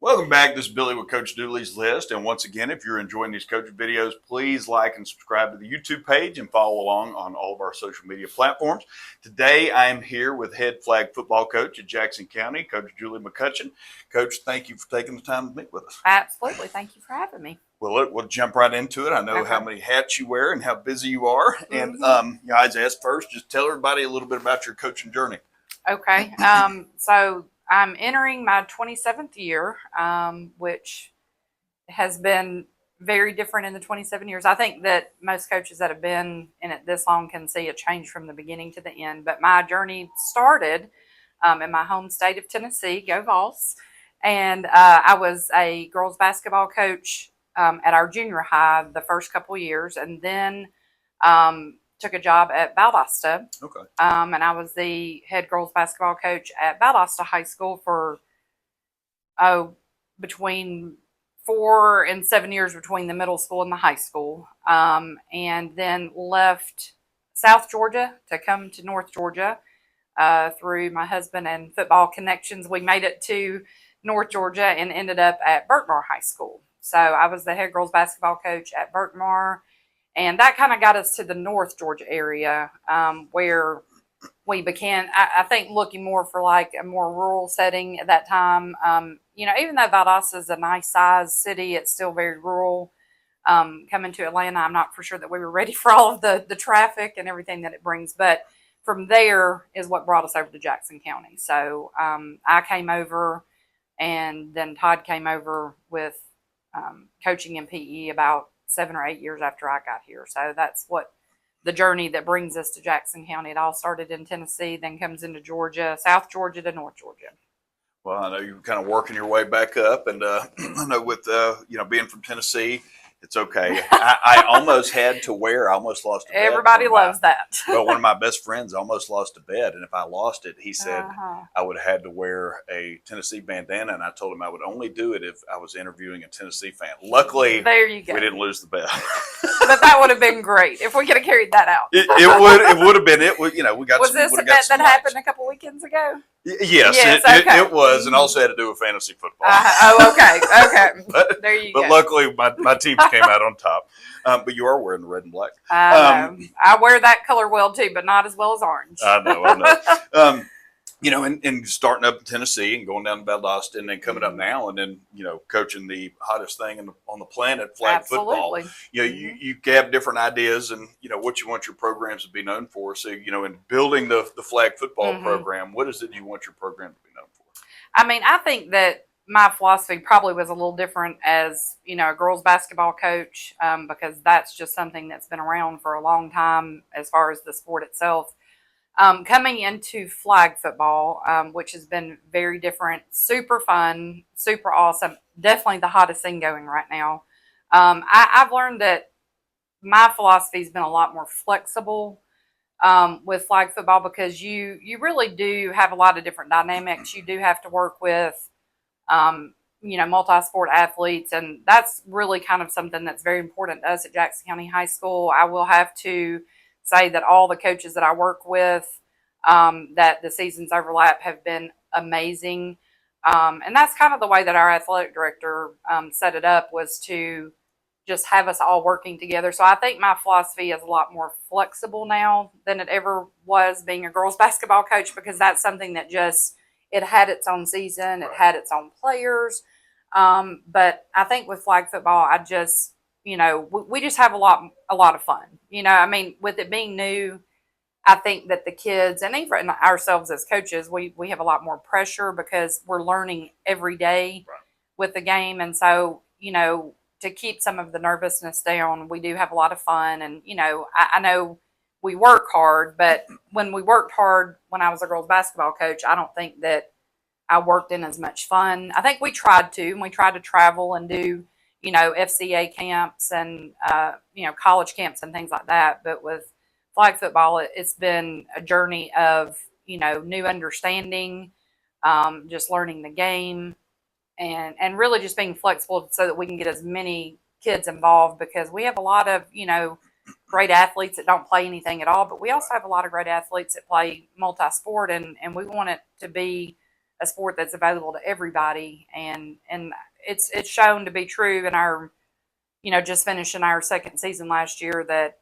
Welcome back. This is Billy with Coach Dooley's List. And once again, if you're enjoying these coach videos, please like and subscribe to the YouTube page and follow along on all of our social media platforms. Today, I am here with head flag football coach at Jackson County, Coach Julie McCutcheon. Coach, thank you for taking the time to meet with us. Absolutely. Thank you for having me. Well, look, we'll jump right into it. I know how many hats you wear and how busy you are. And guys, ask first, just tell everybody a little bit about your coaching journey. Okay. So I'm entering my 27th year, which has been very different in the 27 years. I think that most coaches that have been in it this long can see a change from the beginning to the end. But my journey started in my home state of Tennessee, go Vols. And I was a girls basketball coach at our junior high the first couple years, and then took a job at Valdosta. Okay. And I was the head girls basketball coach at Valdosta High School for between 4 and 7 years between the middle school and the high school. And then left South Georgia to come to North Georgia through my husband and football connections. We made it to North Georgia and ended up at Burtmar High School. So I was the head girls basketball coach at Burtmar, and that kind of got us to the North Georgia area, where we began, I think, looking more for like a more rural setting at that time. Even though Valdosta is a nice sized city, it's still very rural. Coming to Atlanta, I'm not for sure that we were ready for all of the traffic and everything that it brings. But from there is what brought us over to Jackson County. So I came over, and then Todd came over with coaching in PE about 7 or 8 years after I got here. So that's what the journey that brings us to Jackson County. It all started in Tennessee, then comes into Georgia, South Georgia to North Georgia. Well, I know you're kind of working your way back up, and I know with being from Tennessee, it's okay. I almost had to wear. I almost lost a bet. Everybody loves that. Well, one of my best friends almost lost a bet, and if I lost it, he said I would have had to wear a Tennessee bandana, and I told him I would only do it if I was interviewing a Tennessee fan. Luckily, there you go. We didn't lose the bet. But that would have been great if we could have carried that out. It would have been. We got. Was this a bet that happened a couple weekends ago? Yes, okay. It was, and also had to do with fantasy football. Okay. But there you go. But luckily, my teams came out on top. But you are wearing the red and black. I wear that color well too, but not as well as orange. I know. And starting up in Tennessee and going down to Valdosta, and then coming up now, and then coaching the hottest thing on the planet, flag football. You have different ideas, and what you want your programs to be known for. So in building the flag football program, what is it you want your program to be known for? I mean, I think that my philosophy probably was a little different as a girls basketball coach, because that's just something that's been around for a long time as far as the sport itself. Coming into flag football, which has been very different, super fun, super awesome, definitely the hottest thing going right now. I've learned that my philosophy has been a lot more flexible with flag football, because you really do have a lot of different dynamics. You do have to work with multi-sport athletes, and that's really kind of something that's very important to us at Jackson County High School. I will have to say that all the coaches that I work with, that the seasons overlap, have been amazing. And that's kind of the way that our athletic director set it up, was to just have us all working together. So I think my philosophy is a lot more flexible now than it ever was being a girls basketball coach, because that's something that it had its own season, it had its own players. But I think with flag football, we just have a lot of fun. With it being new, I think that the kids, and even ourselves as coaches, we have a lot more pressure because we're learning every day with the game. And so, to keep some of the nervousness down, we do have a lot of fun. And, I know we work hard, but when we worked hard when I was a girls basketball coach, I don't think that I worked in as much fun. I think we tried to, and we tried to travel and do FCA camps and, college camps and things like that. But with flag football, it's been a journey of, new understanding, just learning the game, and really just being flexible so that we can get as many kids involved, because we have a lot of, great athletes that don't play anything at all, but we also have a lot of great athletes that play multi-sport, and we want it to be a a sport that's available to everybody. And it's shown to be true in our, just finishing our second season last year, that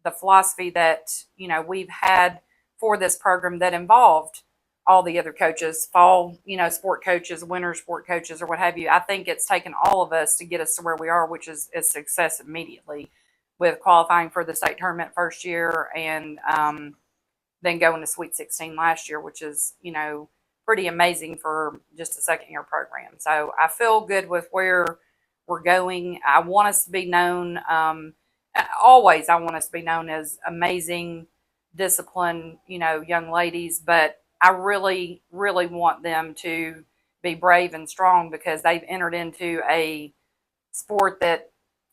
the philosophy that, we've had for this program that involved all the other coaches, fall, sport coaches, winter sport coaches, or what have you. I think it's taken all of us to get us to where we are, which is success immediately, with qualifying for the state tournament first year and then going to Sweet 16 last year, which is, pretty amazing for just a second year program. So I feel good with where we're going. I want us to be known, always I want us to be known as amazing, disciplined, young ladies, but I really, really want them to be brave and strong, because they've entered into a sport that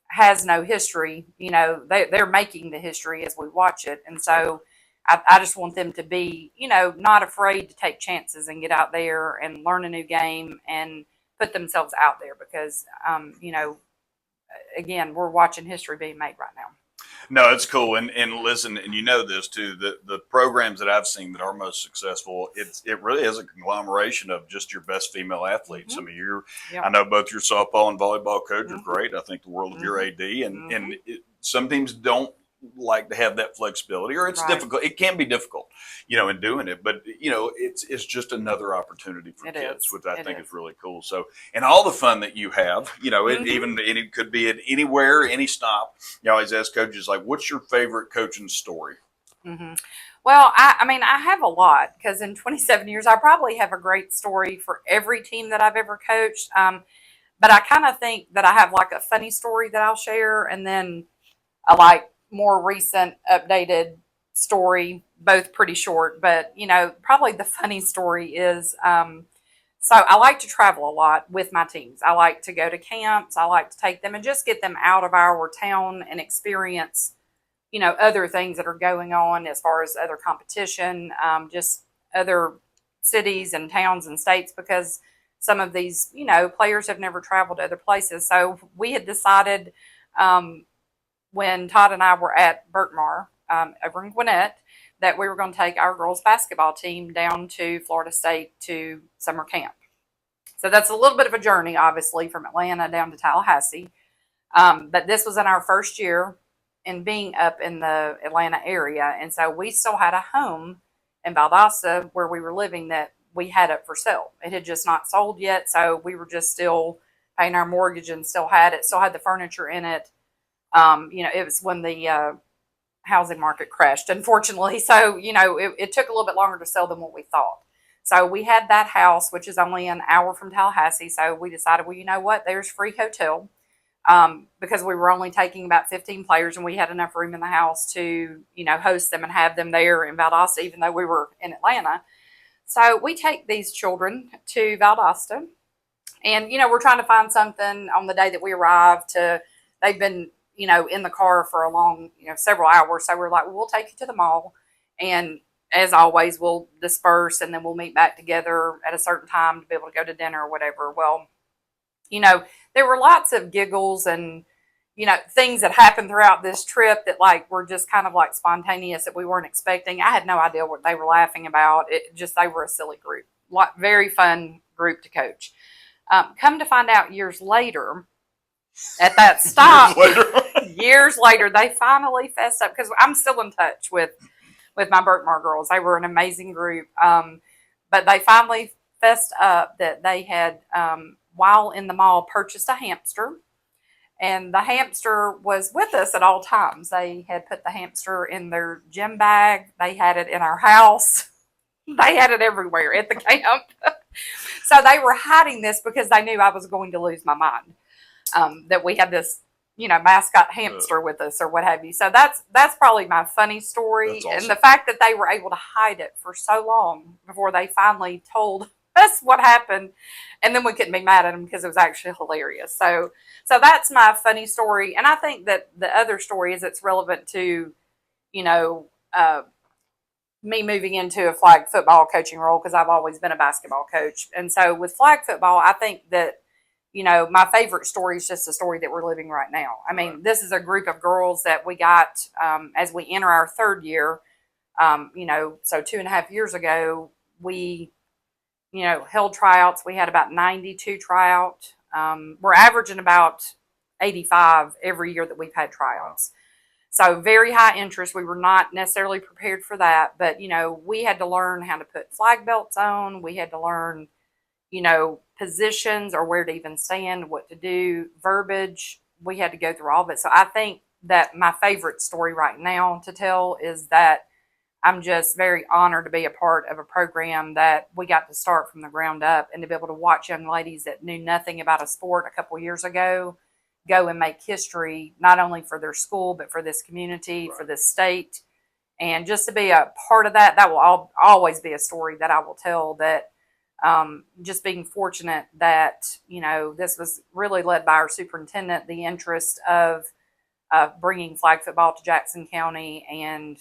has no history. They're making the history as we watch it. And so I just want them to be, not afraid to take chances and get out there and learn a new game and put themselves out there, because, again, we're watching history being made right now. No, it's cool. And listen, and this too, the programs that I've seen that are most successful, it really is a conglomeration of just your best female athletes. Mm-hmm. I mean, I know both your softball and volleyball coach are great. I think the world of your AD, and some teams don't like to have that flexibility, or it's difficult. It can be difficult, in doing it, but it's just another opportunity for kids, which I think is really cool. So, and all the fun that you have, it could be at anywhere, any stop. You always ask coaches, like, what's your favorite coaching story? Mm-hmm. Well, I have a lot, because in 27 years, I probably have a great story for every team that I've ever coached. But I kind of think that I have like a funny story that I'll share, and then a more recent updated story, both pretty short. But probably the funny story is, so I like to travel a lot with my teams. I like to go to camps. I like to take them and just get them out of our town and experience other things that are going on as far as other competition, just other cities and towns and states, because some of these players have never traveled to other places. So we had decided, when Todd and I were at Berkmar over in Gwinnett, that we were going to take our girls basketball team down to Florida State to summer camp. So that's a little bit of a journey, obviously, from Atlanta down to Tallahassee. But this was in our first year in being up in the Atlanta area. And so we still had a home in Valdosta where we were living that we had up for sale. It had just not sold yet. So we were just still paying our mortgage and still had the furniture in it. It was when the housing market crashed, unfortunately. So, it took a little bit longer to sell than what we thought. So we had that house, which is only an hour from Tallahassee. So we decided, well, you know what, there's free hotel, because we were only taking about 15 players, and we had enough room in the house to, host them and have them there in Valdosta, even though we were in Atlanta. So we take these children to Valdosta, and, we're trying to find something on the day that we arrived they've been, in the car for a long, several hours. So we're like, well, we'll take you to the mall. And as always, we'll disperse, and then we'll meet back together at a certain time to be able to go to dinner or whatever. Well, there were lots of giggles and, things that happened throughout this trip that were just kind of spontaneous, that we weren't expecting. I had no idea what they were laughing about. They were a silly group, very fun group to coach. Come to find out years later, at that stop, years later, they finally fessed up, because I'm still in touch with my Berkmar girls. They were an amazing group. But they finally fessed up that they had, while in the mall, purchased a hamster. And the hamster was with us at all times. They had put the hamster in their gym bag. They had it in our house. They had it everywhere at the camp. So they were hiding this because they knew I was going to lose my mind. That we had this, mascot hamster with us or what have you. So that's probably my funny story. That's awesome. And the fact that they were able to hide it for so long before they finally told us what happened. And then we couldn't be mad at them because it was actually hilarious. So that's my funny story. And I think that the other story is it's relevant to, me moving into a flag football coaching role, because I've always been a basketball coach. And so with flag football, I think that, my favorite story is just the story that we're living right now. I mean, this is a group of girls that we got as we enter our third year. So 2.5 years ago, we held tryouts. We had about 92 tryout. We're averaging about 85 every year that we've had tryouts. So very high interest. We were not necessarily prepared for that, but we had to learn how to put flag belts on. We had to learn, positions or where to even stand, what to do, verbiage. We had to go through all of it. So I think that my favorite story right now to tell is that I'm just very honored to be a part of a program that we got to start from the ground up, and to be able to watch young ladies that knew nothing about a sport a couple years ago go and make history, not only for their school, but for this community, for this state. And just to be a part of that, that will always be a story that I will tell, that just being fortunate that, this was really led by our superintendent, the interest of bringing flag football to Jackson County. And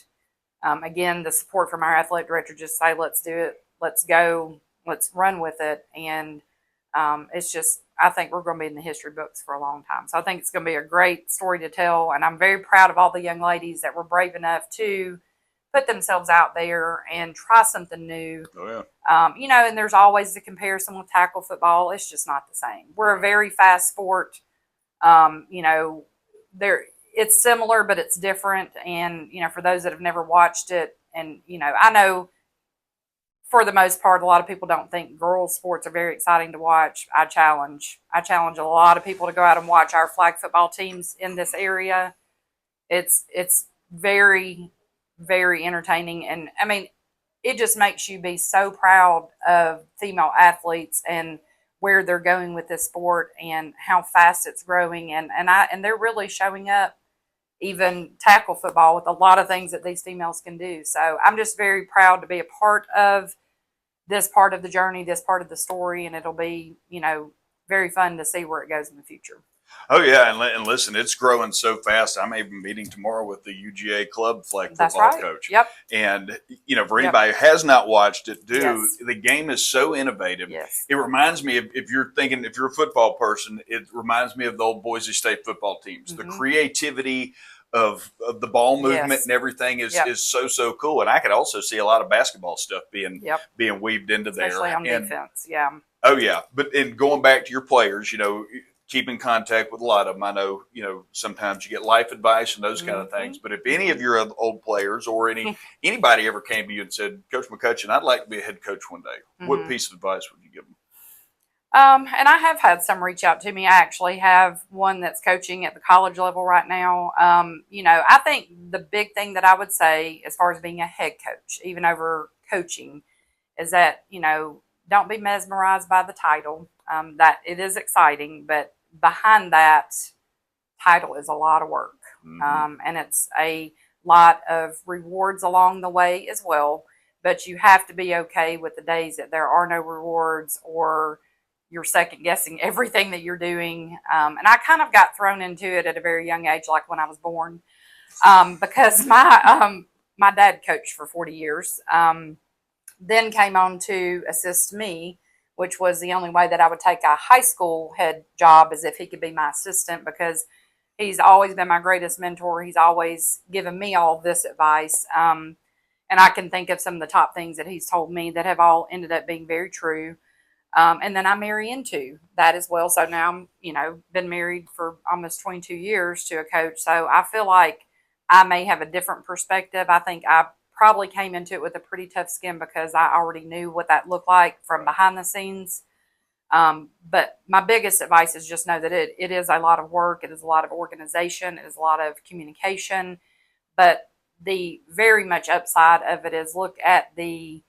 again, the support from our athletic director, just say, let's do it, let's go, let's run with it. And it's just, I think we're going to be in the history books for a long time. So I think it's going to be a great story to tell. And I'm very proud of all the young ladies that were brave enough to put themselves out there and try something new. Oh, yeah. And there's always the comparison with tackle football. It's just not the same. We're a very fast sport. It's similar, but it's different. And, for those that have never watched it, and, I know for the most part, a lot of people don't think girls' sports are very exciting to watch. I challenge a lot of people to go out and watch our flag football teams in this area. It's very, very entertaining. And, I mean, it just makes you be so proud of female athletes and where they're going with this sport and how fast it's growing. And they're really showing up, even tackle football, with a lot of things that these females can do. So I'm just very proud to be a part of this part of the journey, this part of the story, and it'll be, very fun to see where it goes in the future. Oh, yeah, and listen, it's growing so fast. I'm even meeting tomorrow with the UGA club flag football coach. Yep. And, for anybody who has not watched it, Yes. The game is so innovative. Yes. It reminds me of, if you're a football person, it reminds me of the old Boise State football teams. Mm-hmm. The creativity of the ball movement and everything is so cool. And I could also see a lot of basketball stuff being weaved into there. Especially on defense, yeah. Oh, yeah. But going back to your players, keep in contact with a lot of them. I know, sometimes you get life advice and those kind of things. But if any of your old players or anybody ever came to you and said, Coach McCutcheon, I'd like to be a head coach one day, what piece of advice would you give them? And I have had some reach out to me. I actually have one that's coaching at the college level right now. I think the big thing that I would say as far as being a head coach, even over coaching, is that, don't be mesmerized by the title. That it is exciting, but behind that title is a lot of work. Mm-hmm. And it's a lot of rewards along the way as well. But you have to be okay with the days that there are no rewards, or you're second guessing everything that you're doing. And I kind of got thrown into it at a very young age, like when I was born, because my dad coached for 40 years, then came on to assist me, which was the only way that I would take a high school head job, as if he could be my assistant, because he's always been my greatest mentor. He's always given me all this advice. And I can think of some of the top things that he's told me that have all ended up being very true. And then I marry into that as well. So now I'm, been married for almost 22 years to a coach. So I feel like I may have a different perspective. I think I probably came into it with a pretty tough skin because I already knew what that looked like from behind the scenes. But my biggest advice is just know that it is a lot of work. It is a lot of organization. It is a lot of communication. But the very much upside of it is look at the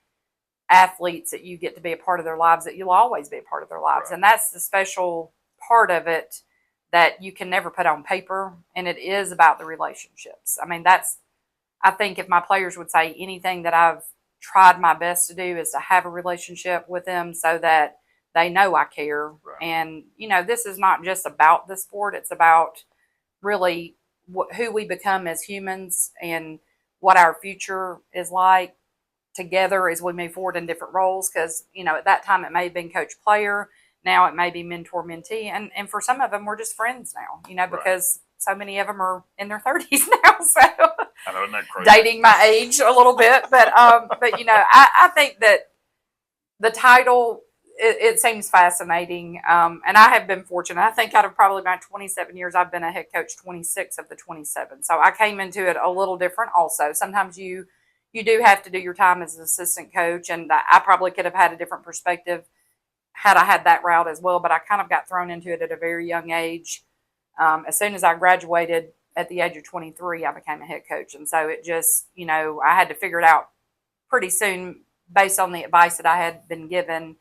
athletes that you get to be a part of their lives, that you'll always be a part of their lives. Right. And that's the special part of it that you can never put on paper. And it is about the relationships. I mean, I think if my players would say anything that I've tried my best to do is to have a relationship with them so that they know I care. Right. And, this is not just about the sport. It's about really who we become as humans and what our future is like together as we move forward in different roles. Because, at that time it may have been coach player. Now it may be mentor mentee. And for some of them, we're just friends now, because so many of them are in their 30s now. So I know, isn't that crazy? Dating my age a little bit. But I think that the title, it seems fascinating. And I have been fortunate. I think out of probably my 27 years, I've been a head coach 26 of the 27. So I came into it a little different also. Sometimes you do have to do your time as an assistant coach, and I probably could have had a different perspective had I had that route as well, but I kind of got thrown into it at a very young age. As soon as I graduated at the age of 23, I became a head coach. And so it just, I had to figure it out pretty soon based on the advice that I had been given.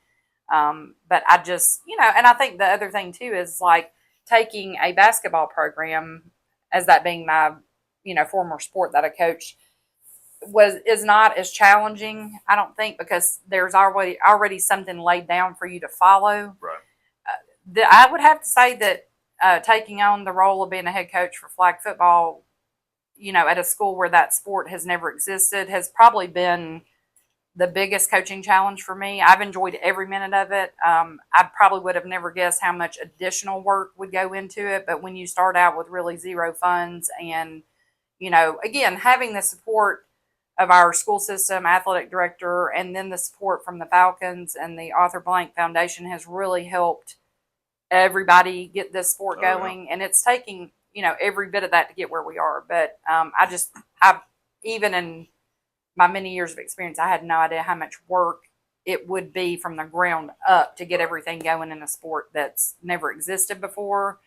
But I just, and I think the other thing too is like taking a basketball program as that being my, former sport that I coached is not as challenging, I don't think, because there's already something laid down for you to follow. Right. I would have to say that taking on the role of being a head coach for flag football, at a school where that sport has never existed, has probably been the biggest coaching challenge for me. I've enjoyed every minute of it. I probably would have never guessed how much additional work would go into it. But when you start out with really zero funds and, again, having the support of our school system, athletic director, and then the support from the Falcons and the Arthur Blank Foundation has really helped everybody get this sport going. Yeah. And it's taking, every bit of that to get where we are. But I even in my many years of experience, I had no idea how much work it would be from the ground up to get everything going in a sport that's never existed before.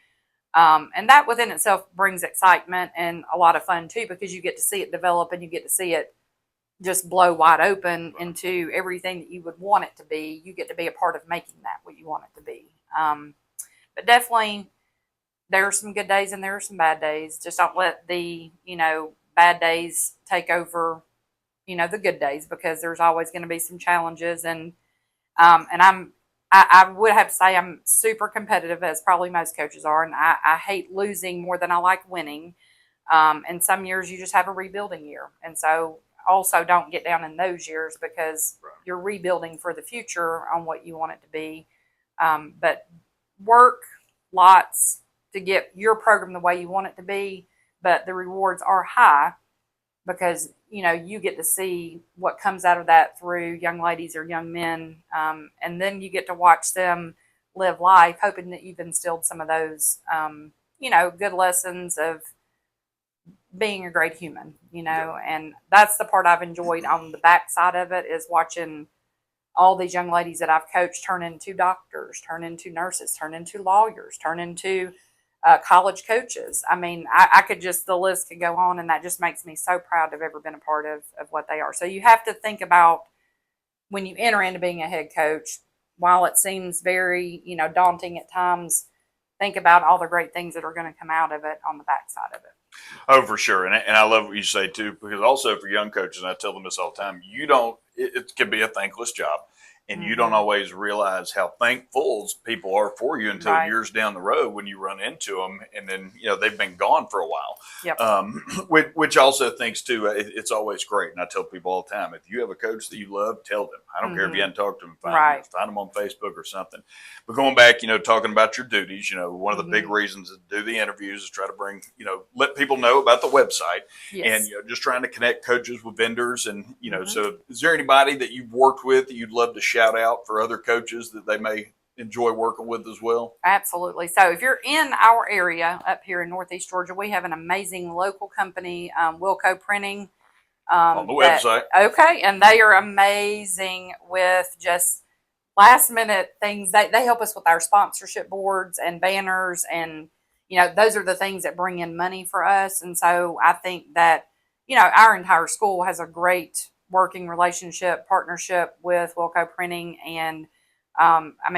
And that within itself brings excitement and a lot of fun too, because you get to see it develop and you get to see it just blow wide open into everything that you would want it to be. You get to be a part of making that what you want it to be. But definitely there are some good days and there are some bad days. Just don't let the, bad days take over, the good days, because there's always going to be some challenges. And I would have to say I'm super competitive, as probably most coaches are. And I hate losing more than I like winning. And some years you just have a rebuilding year. And so also don't get down in those years, because you're rebuilding for the future on what you want it to be. But work lots to get your program the way you want it to be, but the rewards are high because, you get to see what comes out of that through young ladies or young men. And then you get to watch them live life, hoping that you've instilled some of those, good lessons of being a great human, and that's the part I've enjoyed on the backside of it, is watching all these young ladies that I've coached turn into doctors, turn into nurses, turn into lawyers, turn into college coaches. I mean, I could just, the list could go on, and that just makes me so proud to have ever been a part of what they are. So you have to think about, when you enter into being a head coach, while it seems very, daunting at times, think about all the great things that are going to come out of it on the backside of it. Oh, for sure. And I love what you say too, because also for young coaches, and I tell them this all the time, it can be a thankless job. And you don't always realize how thankful people are for you until years down the road when you run into them, and then they've been gone for a while. Yep. Which also thinks too, it's always great. And I tell people all the time, if you have a coach that you love, tell them. I don't care if you haven't talked to them. Find them on Facebook or something. But going back, talking about your duties, one of the big reasons to do the interviews is try to bring, let people know about the website. Yes. And just trying to connect coaches with vendors, and so is there anybody that you've worked with that you'd love to shout out for other coaches that they may enjoy working with as well? Absolutely. So if you're in our area up here in Northeast Georgia, we have an amazing local company, Wilco Printing. On the website. And they are amazing with just last minute things. They help us with our sponsorship boards and banners, and those are the things that bring in money for us. And so I think that our entire school has a great working relationship, partnership with Wilco Printing, and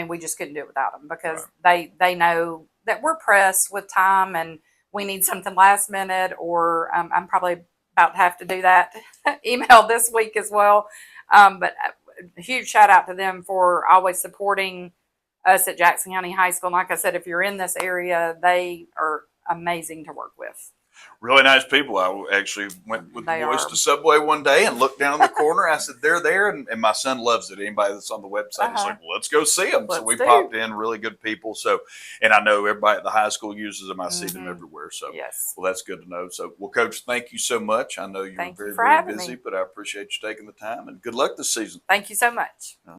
we just couldn't do it without them, because they know that we're pressed with time and we need something last minute, or I'm probably about to have to do that email this week as well. But a huge shout out to them for always supporting us at Jackson County High School. And like I said, if you're in this area, they are amazing to work with. Really nice people. I actually went with the boys to Subway one day and looked down in the corner. I said, they're there. And my son loves it. Anybody that's on the website is like, well, let's go see them. So we popped in, really good people. So, and I know everybody at the high school uses them. I see them everywhere. So, well, that's good to know. So, well, Coach, thank you so much. I know you're very, very busy, but I appreciate you taking the time, and good luck this season. Thank you so much.